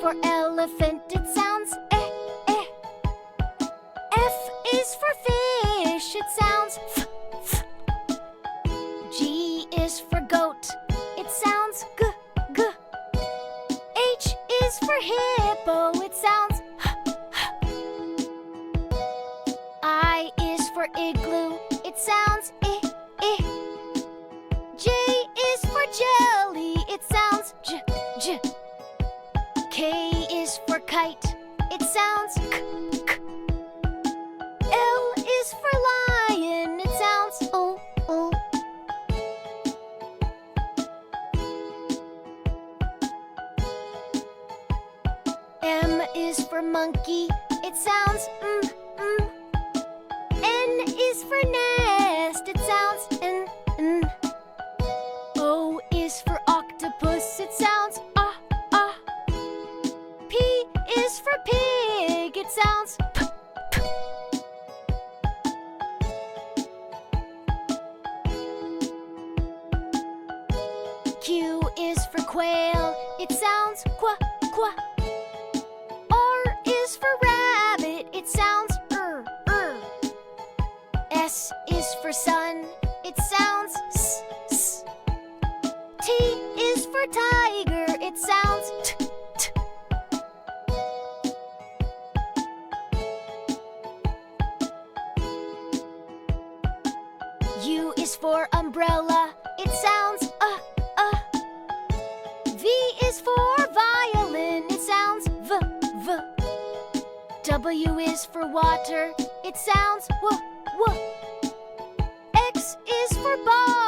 for elephant, it sounds eh, eh. F is for fish, it sounds f, f. G is for goat, it sounds g, g. H is for hippo, it sounds h, h. I is for igloo, it sounds I, I. J is for jelly, it sounds j, j. K is for kite, it sounds k, k. L is for lion, it sounds o, o. M is for monkey, it sounds mm. N is for nest, it sounds n, n. O is for octopus, it sounds ah, ah. P is for pig, it sounds p, p. Q is for quail, it sounds qua, qua. R is for rabbit, it sounds S is for sun, it sounds s, s. T is for tiger, it sounds t, t. U is for umbrella, it sounds V is for violin, it sounds v, v. W is for water, it sounds w, w. X is for ball.